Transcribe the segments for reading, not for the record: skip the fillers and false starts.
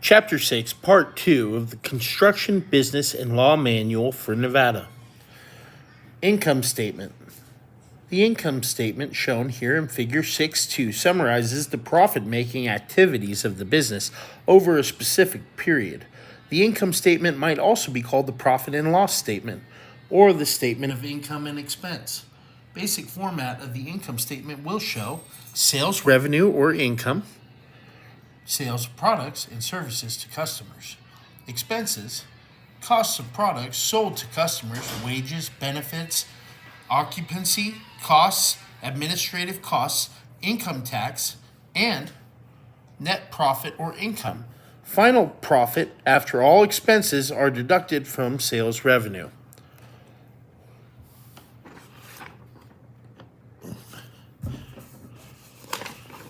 Chapter 6, Part 2 of the Construction Business and Law Manual for Nevada. Income Statement. The income statement shown here in Figure 6.2 summarizes the profit-making activities of the business over a specific period. The income statement might also be called the profit and loss statement, or the statement of income and expense. Basic format of the income statement will show sales revenue or income, sales of products and services to customers, expenses, costs of products sold to customers, wages, benefits, occupancy costs, administrative costs, income tax, and net profit or income. Final profit after all expenses are deducted from sales revenue.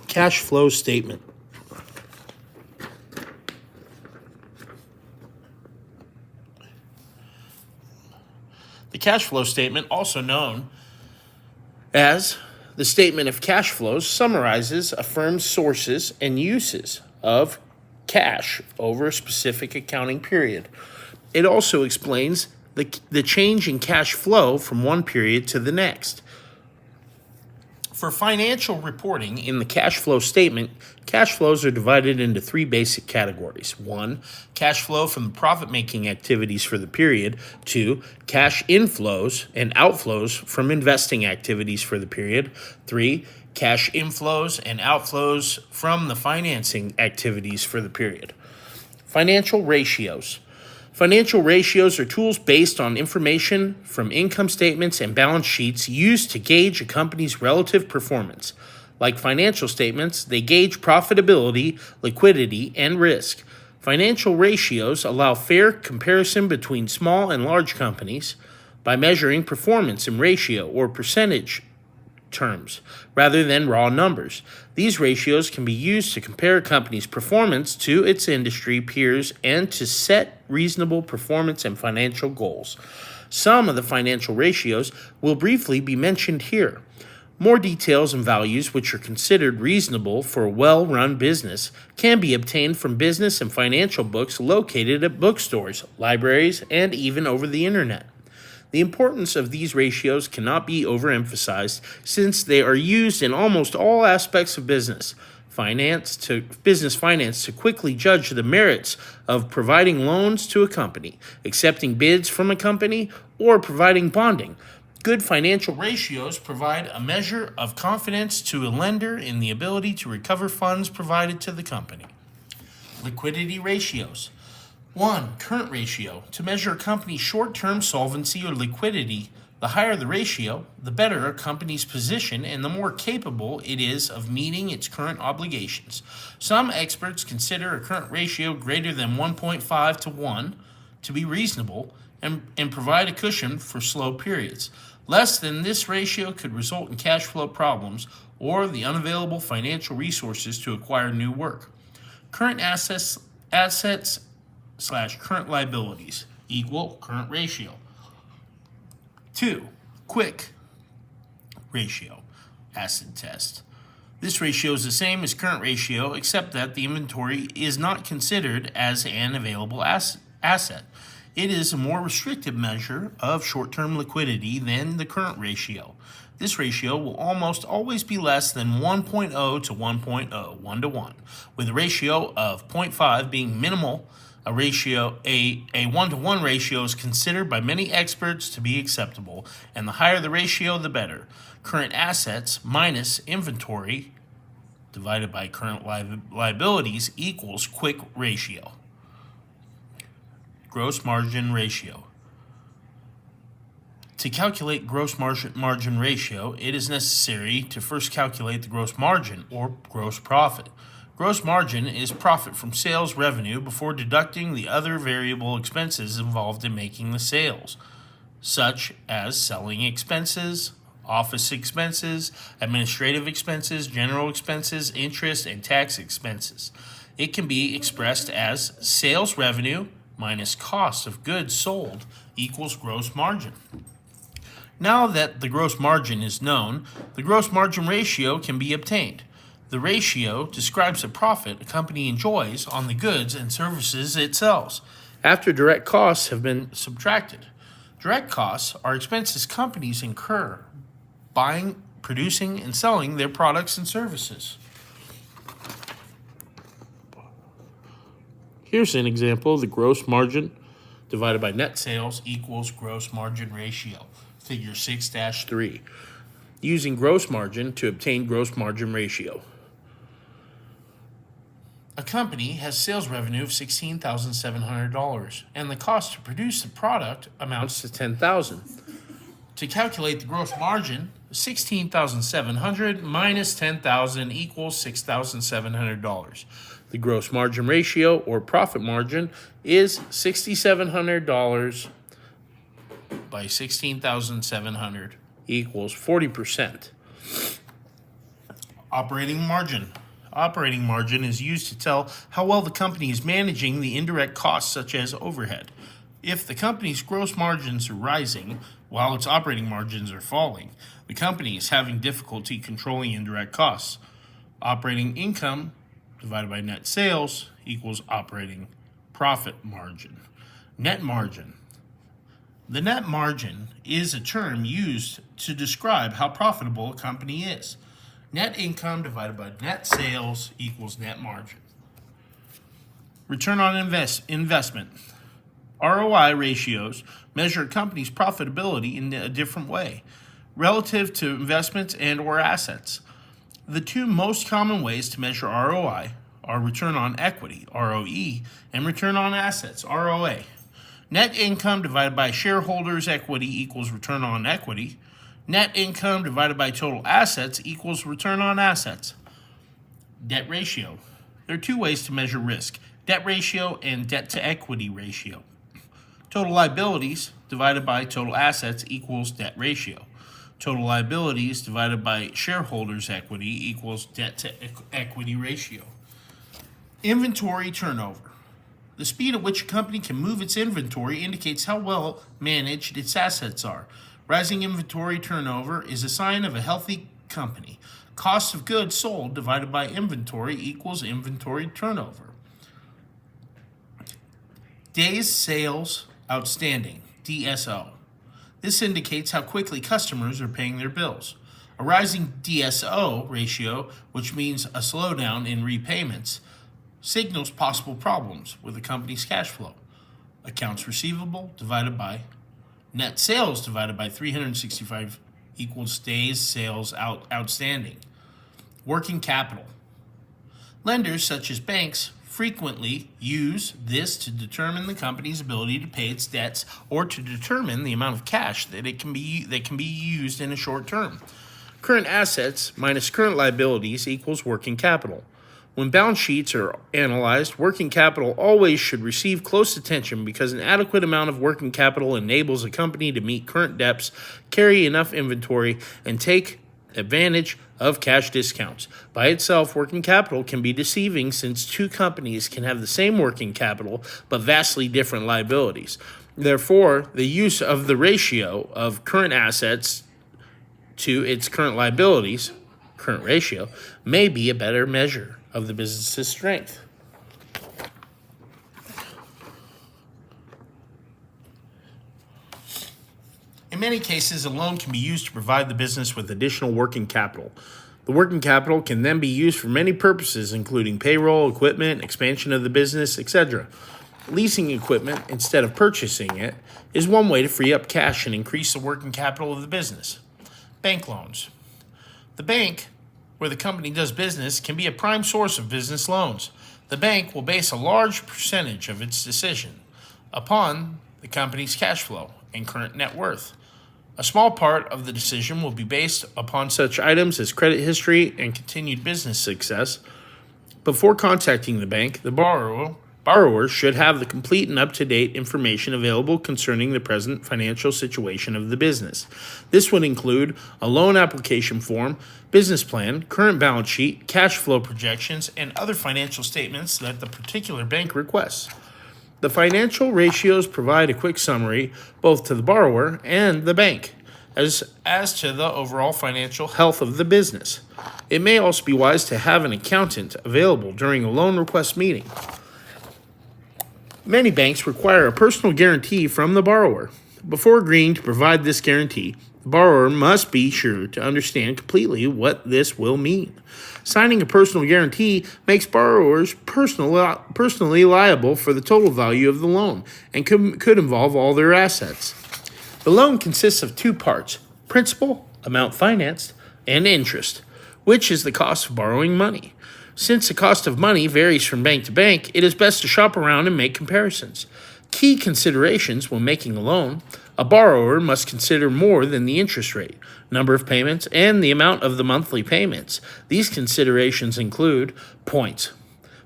Cash flow statement. The cash flow statement, also known as the statement of cash flows, summarizes a firm's sources and uses of cash over a specific accounting period. It also explains the change in cash flow from one period to the next. For financial reporting in the cash flow statement, cash flows are divided into three basic categories. 1, cash flow from the profit-making activities for the period. 2, cash inflows and outflows from investing activities for the period. 3, cash inflows and outflows from the financing activities for the period. Financial ratios. Financial ratios are tools based on information from income statements and balance sheets used to gauge a company's relative performance. Like financial statements, they gauge profitability, liquidity, and risk. Financial ratios allow fair comparison between small and large companies by measuring performance in ratio or percentage terms rather than raw numbers. These ratios can be used to compare a company's performance to its industry peers and to set reasonable performance and financial goals. Some of the financial ratios will briefly be mentioned here. More details and values which are considered reasonable for a well-run business can be obtained from business and financial books located at bookstores, libraries, and even over the internet. The importance of these ratios cannot be overemphasized since they are used in almost all aspects of business finance to quickly judge the merits of providing loans to a company, accepting bids from a company, or providing bonding. Good financial ratios provide a measure of confidence to a lender in the ability to recover funds provided to the company. Liquidity ratios. 1. Current ratio. To measure a company's short-term solvency or liquidity, the higher the ratio, the better a company's position and the more capable it is of meeting its current obligations. Some experts consider a current ratio greater than 1.5 to 1 to be reasonable and provide a cushion for slow periods. Less than this ratio could result in cash flow problems or the unavailable financial resources to acquire new work. Current assets / current liabilities equal current ratio. 2. Quick ratio acid test. This ratio is the same as current ratio except that the inventory is not considered as an available asset. It is a more restrictive measure of short-term liquidity than the current ratio. This ratio will almost always be less than 1.0 to 1.0, 1 to 1, with a ratio of 0.5 being minimal. A 1-to-1 ratio is considered by many experts to be acceptable, and the higher the ratio, the better. Current assets minus inventory divided by current liabilities equals quick ratio. Gross margin ratio. To calculate gross margin ratio, it is necessary to first calculate the gross margin or gross profit. Gross margin is profit from sales revenue before deducting the other variable expenses involved in making the sales, such as selling expenses, office expenses, administrative expenses, general expenses, interest, and tax expenses. It can be expressed as sales revenue minus cost of goods sold equals gross margin. Now that the gross margin is known, the gross margin ratio can be obtained. The ratio describes the profit a company enjoys on the goods and services it sells after direct costs have been subtracted. Direct costs are expenses companies incur buying, producing, and selling their products and services. Here's an example of the gross margin divided by net sales equals gross margin ratio, figure 6-3, using gross margin to obtain gross margin ratio. A company has sales revenue of $16,700, and the cost to produce the product amounts to $10,000. To calculate the gross margin, $16,700 minus $10,000 equals $6,700. The gross margin ratio, or profit margin, is $6,700 by $16,700 equals 40%. Operating margin. Operating margin is used to tell how well the company is managing the indirect costs such as overhead. If the company's gross margins are rising while its operating margins are falling, the company is having difficulty controlling indirect costs. Operating income divided by net sales equals operating profit margin. Net margin. The net margin is a term used to describe how profitable a company is. Net income divided by net sales equals net margin. Return on investment. ROI ratios measure a company's profitability in a different way, relative to investments and or assets. The two most common ways to measure ROI are return on equity, ROE, and return on assets, ROA. Net income divided by shareholders' equity equals return on equity. Net income divided by total assets equals return on assets. Debt ratio. There are two ways to measure risk: debt ratio and debt to equity ratio. Total liabilities divided by total assets equals debt ratio. Total liabilities divided by shareholders' equity equals debt to equity ratio. Inventory turnover. The speed at which a company can move its inventory indicates how well managed its assets are. Rising inventory turnover is a sign of a healthy company. Cost of goods sold divided by inventory equals inventory turnover. Days Sales Outstanding, DSO. This indicates how quickly customers are paying their bills. A rising DSO ratio, which means a slowdown in repayments, signals possible problems with the company's cash flow. Accounts receivable divided by net sales divided by 365 equals days sales outstanding. Working capital. Lenders such as banks frequently use this to determine the company's ability to pay its debts or to determine the amount of cash that can be used in a short term. Current assets minus current liabilities equals working capital. When balance sheets are analyzed, working capital always should receive close attention because an adequate amount of working capital enables a company to meet current debts, carry enough inventory, and take advantage of cash discounts. By itself, working capital can be deceiving since two companies can have the same working capital but vastly different liabilities. Therefore, the use of the ratio of current assets to its current liabilities, current ratio, may be a better measure of the business's strength. In many cases, a loan can be used to provide the business with additional working capital. The working capital can then be used for many purposes, including payroll, equipment, expansion of the business, etc. Leasing equipment instead of purchasing it is one way to free up cash and increase the working capital of the business. Bank loans. The bank where the company does business can be a prime source of business loans. The bank will base a large percentage of its decision upon the company's cash flow and current net worth. A small part of the decision will be based upon such items as credit history and continued business success. Before contacting the bank, the borrower should have the complete and up-to-date information available concerning the present financial situation of the business. This would include a loan application form, business plan, current balance sheet, cash flow projections, and other financial statements that the particular bank requests. The financial ratios provide a quick summary both to the borrower and the bank. as to the overall financial health of the business. It may also be wise to have an accountant available during a loan request meeting. Many banks require a personal guarantee from the borrower. Before agreeing to provide this guarantee, the borrower must be sure to understand completely what this will mean. Signing a personal guarantee makes borrowers personally liable for the total value of the loan and could involve all their assets. The loan consists of two parts: principal, amount financed, and interest, which is the cost of borrowing money. Since the cost of money varies from bank to bank, it is best to shop around and make comparisons. Key considerations when making a loan: a borrower must consider more than the interest rate, number of payments, and the amount of the monthly payments. These considerations include points.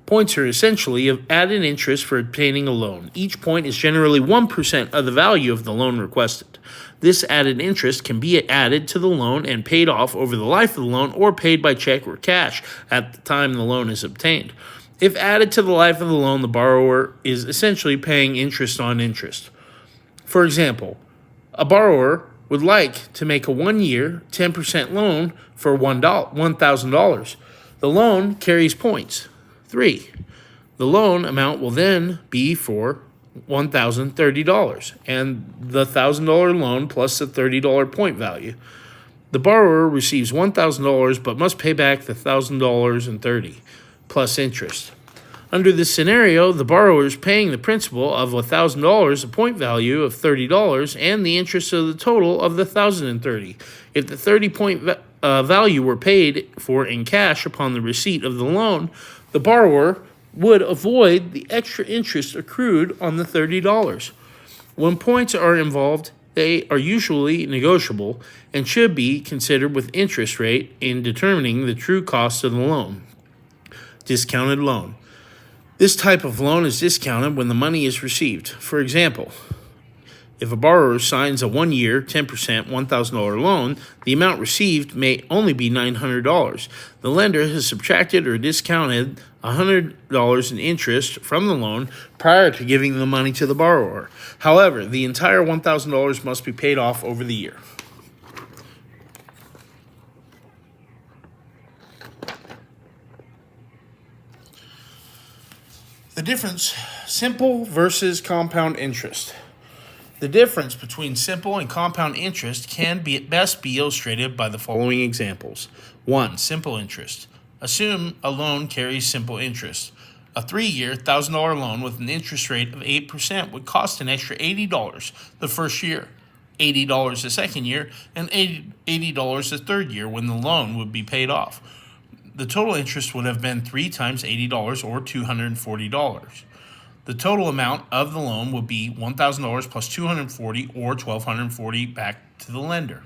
Points are essentially added interest for obtaining a loan. Each point is generally 1% of the value of the loan requested. This added interest can be added to the loan and paid off over the life of the loan, or paid by check or cash at the time the loan is obtained. If added to the life of the loan, the borrower is essentially paying interest on interest. For example, a borrower would like to make a 1-year, 10% loan for $1,000. The loan carries points. 3. The loan amount will then be for $1,030 and the $1,000 loan plus the $30 point value. The borrower receives $1,000 but must pay back the $1,030 plus interest. Under this scenario, the borrower is paying the principal of $1,000, a point value of $30, and the interest of the total of the $1,030. If the 30-point value were paid for in cash upon the receipt of the loan, the borrower would avoid the extra interest accrued on the $30. When points are involved, they are usually negotiable and should be considered with interest rate in determining the true cost of the loan. Discounted loan. This type of loan is discounted when the money is received. For example, if a borrower signs a 1-year, 10%, $1,000 loan, the amount received may only be $900. The lender has subtracted or discounted $100 in interest from the loan prior to giving the money to the borrower. However, the entire $1,000 must be paid off over the year. The difference: simple versus compound interest. The difference between simple and compound interest can best be illustrated by the following examples. 1. Simple interest. Assume a loan carries simple interest. A 3-year, $1,000 loan with an interest rate of 8% would cost an extra $80 the first year, $80 the second year, and $80 the third year when the loan would be paid off. The total interest would have been 3 times $80 or $240. The total amount of the loan would be $1,000 plus $240 or $1,240 back to the lender.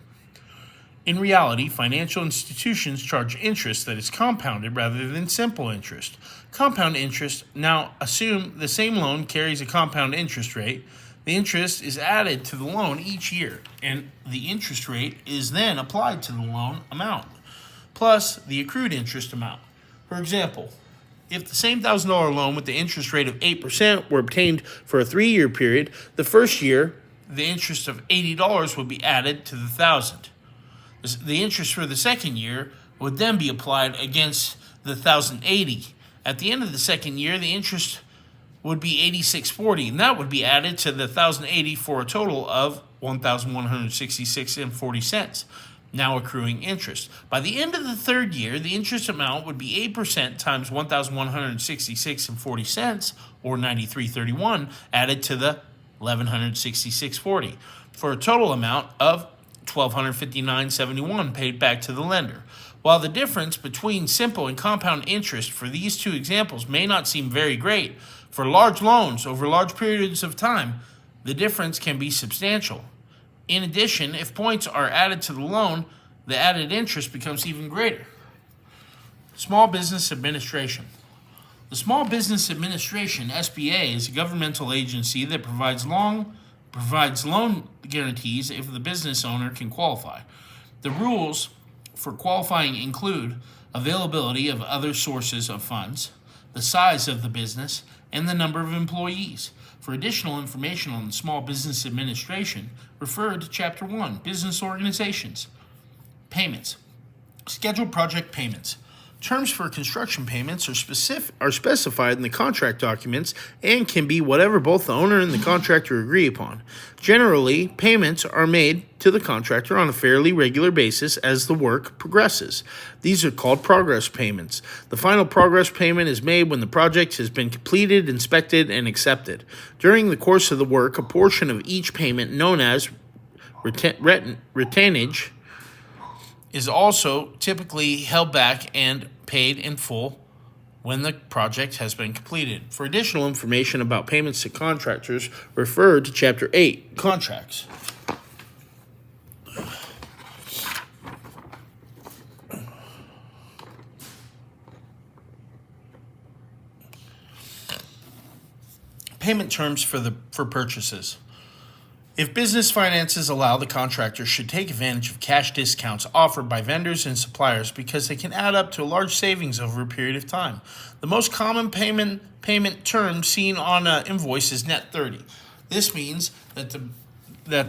In reality, financial institutions charge interest that is compounded rather than simple interest. Compound interest: now assume the same loan carries a compound interest rate. The interest is added to the loan each year, and the interest rate is then applied to the loan amount, plus the accrued interest amount. For example, if the same $1,000 loan with the interest rate of 8% were obtained for a 3-year period, the first year, the interest of $80 would be added to the $1,000. The interest for the second year would then be applied against the $1,080. At the end of the second year, the interest would be $86.40, and that would be added to the $1,080 for a total of $1,166.40. Now accruing interest. By the end of the third year, the interest amount would be 8% times $1,166.40, or $93.31, added to the $1,166.40, for a total amount of $1,259.71 paid back to the lender. While the difference between simple and compound interest for these two examples may not seem very great, for large loans over large periods of time, the difference can be substantial. In addition, if points are added to the loan, the added interest becomes even greater. Small Business Administration. The Small Business Administration, SBA, is a governmental agency that provides loan guarantees if the business owner can qualify. The rules for qualifying include availability of other sources of funds, the size of the business, and the number of employees. For additional information on small business administration, refer to Chapter 1, Business Organizations. Payments. Scheduled project payments. Terms for construction payments are specified in the contract documents and can be whatever both the owner and the contractor agree upon. Generally, payments are made to the contractor on a fairly regular basis as the work progresses. These are called progress payments. The final progress payment is made when the project has been completed, inspected, and accepted. During the course of the work, a portion of each payment, known as retainage, is also typically held back and paid in full when the project has been completed. For additional information about payments to contractors, refer to Chapter 8, Contracts. Payment terms for purchases. If business finances allow, the contractor should take advantage of cash discounts offered by vendors and suppliers because they can add up to a large savings over a period of time. The most common payment term seen on an invoice is net 30. This means that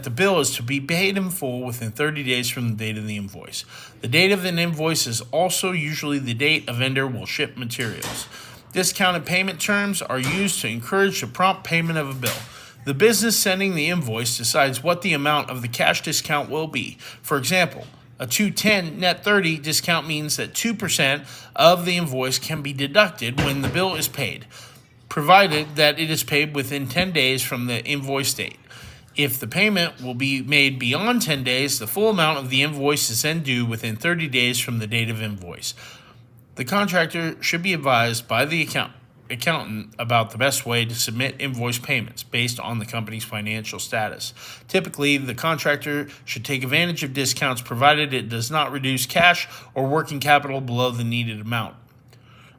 the bill is to be paid in full within 30 days from the date of the invoice. The date of an invoice is also usually the date a vendor will ship materials. Discounted payment terms are used to encourage the prompt payment of a bill. The business sending the invoice decides what the amount of the cash discount will be. For example, a 210 net 30 discount means that 2% of the invoice can be deducted when the bill is paid, provided that it is paid within 10 days from the invoice date. If the payment will be made beyond 10 days, the full amount of the invoice is then due within 30 days from the date of invoice. The contractor should be advised by the accountant about the best way to submit invoice payments based on the company's financial status. Typically, the contractor should take advantage of discounts provided it does not reduce cash or working capital below the needed amount.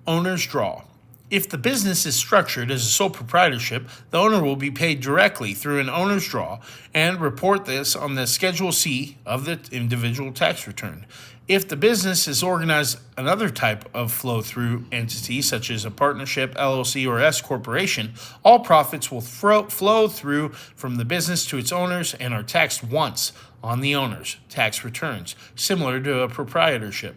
Owner's draw. If the business is structured as a sole proprietorship, the owner will be paid directly through an owner's draw and report this on the Schedule C of the individual tax return. If the business is organized another type of flow-through entity, such as a partnership, LLC, or S corporation, all profits will flow through from the business to its owners and are taxed once on the owner's tax returns, similar to a proprietorship.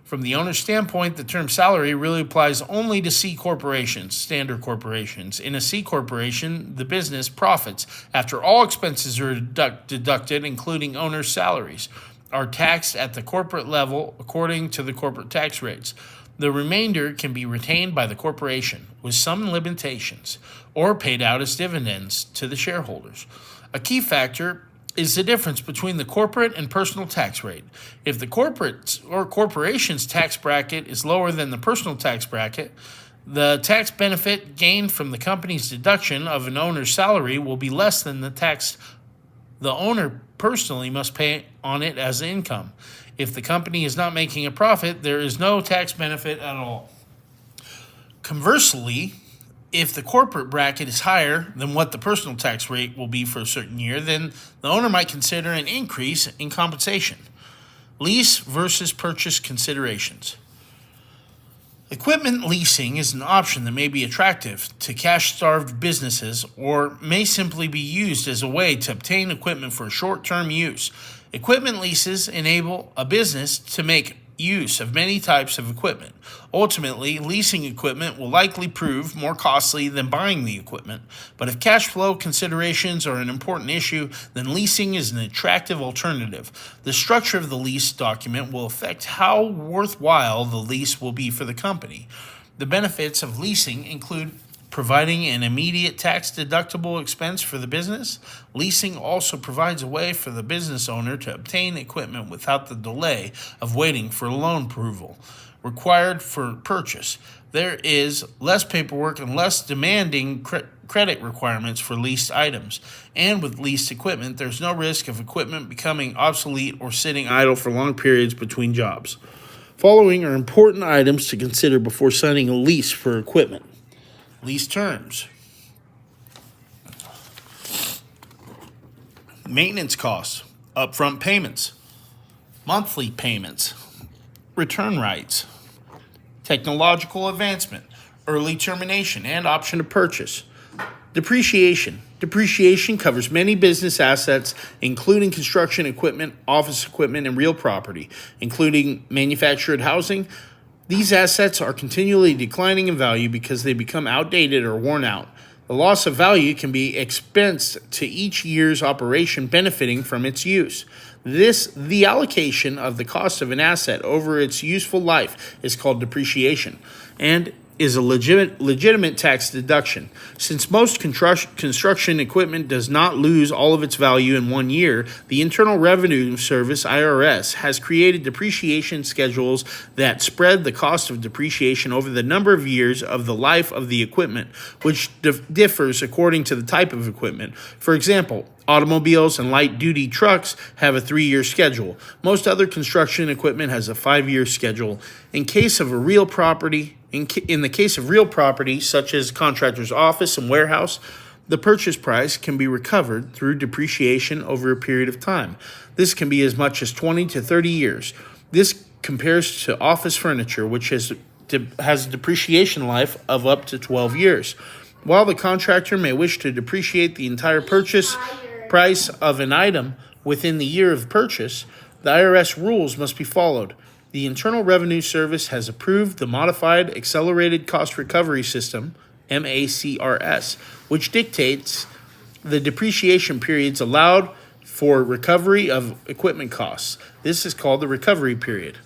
From the owner's standpoint, the term salary really applies only to C corporations, standard corporations. In a C corporation, the business profits after all expenses are deducted, including owner's salaries, are taxed at the corporate level according to the corporate tax rates. The remainder can be retained by the corporation, with some limitations, or paid out as dividends to the shareholders. A key factor is the difference between the corporate and personal tax rate. If the corporate or corporation's tax bracket is lower than the personal tax bracket, the tax benefit gained from the company's deduction of an owner's salary will be less than the tax the owner personally must pay on it as income. If the company is not making a profit, there is no tax benefit at all. Conversely, if the corporate bracket is higher than what the personal tax rate will be for a certain year, then the owner might consider an increase in compensation. Lease versus purchase considerations. Equipment leasing is an option that may be attractive to cash-starved businesses or may simply be used as a way to obtain equipment for short-term use. Equipment leases enable a business to make use of many types of equipment. Ultimately, leasing equipment will likely prove more costly than buying the equipment, but if cash flow considerations are an important issue, then leasing is an attractive alternative. The structure of the lease document will affect how worthwhile the lease will be for the company. The benefits of leasing include providing an immediate tax-deductible expense for the business. Leasing also provides a way for the business owner to obtain equipment without the delay of waiting for loan approval required for purchase. There is less paperwork and less demanding credit requirements for leased items. And with leased equipment, there's no risk of equipment becoming obsolete or sitting idle for long periods between jobs. Following are important items to consider before signing a lease for equipment. Lease terms. Maintenance costs, upfront payments, monthly payments, return rights, technological advancement, early termination, and option to purchase. Depreciation. Depreciation covers many business assets, including construction equipment, office equipment, and real property, including manufactured housing. These assets are continually declining in value because they become outdated or worn out. The loss of value can be expensed to each year's operation benefiting from its use. The allocation of the cost of an asset over its useful life is called depreciation and is a legitimate tax deduction. Since most construction equipment does not lose all of its value in 1 year, the Internal Revenue Service, IRS, has created depreciation schedules that spread the cost of depreciation over the number of years of the life of the equipment, which differs according to the type of equipment. For example, automobiles and light-duty trucks have a 3-year schedule. Most other construction equipment has a 5-year schedule. In the case of real property, such as contractor's office and warehouse, the purchase price can be recovered through depreciation over a period of time. This can be as much as 20 to 30 years. This compares to office furniture, which has a depreciation life of up to 12 years. While the contractor may wish to depreciate the entire purchase price of an item within the year of purchase, the IRS rules must be followed. The Internal Revenue Service has approved the Modified Accelerated Cost Recovery System, MACRS, which dictates the depreciation periods allowed for recovery of equipment costs. This is called the recovery period.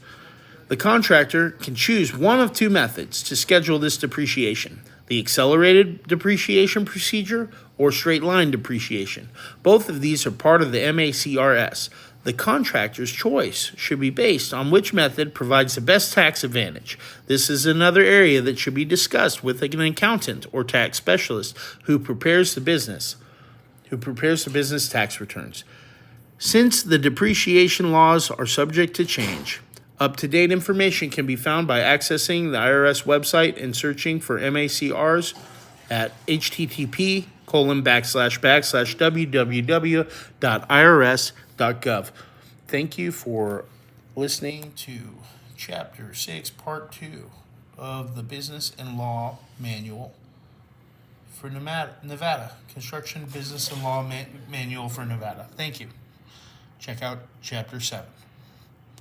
The contractor can choose one of two methods to schedule this depreciation: the accelerated depreciation procedure or straight line depreciation. Both of these are part of the MACRS. The contractor's choice should be based on which method provides the best tax advantage. This is another area that should be discussed with an accountant or tax specialist who prepares the business tax returns. Since the depreciation laws are subject to change, up-to-date information can be found by accessing the IRS website and searching for MACRs at http://www.irs.gov. Thank you for listening to Chapter 6, Part 2 of the Business and Law Manual for Nevada. Construction Business and Law Manual for Nevada. Thank you. Check out Chapter 7.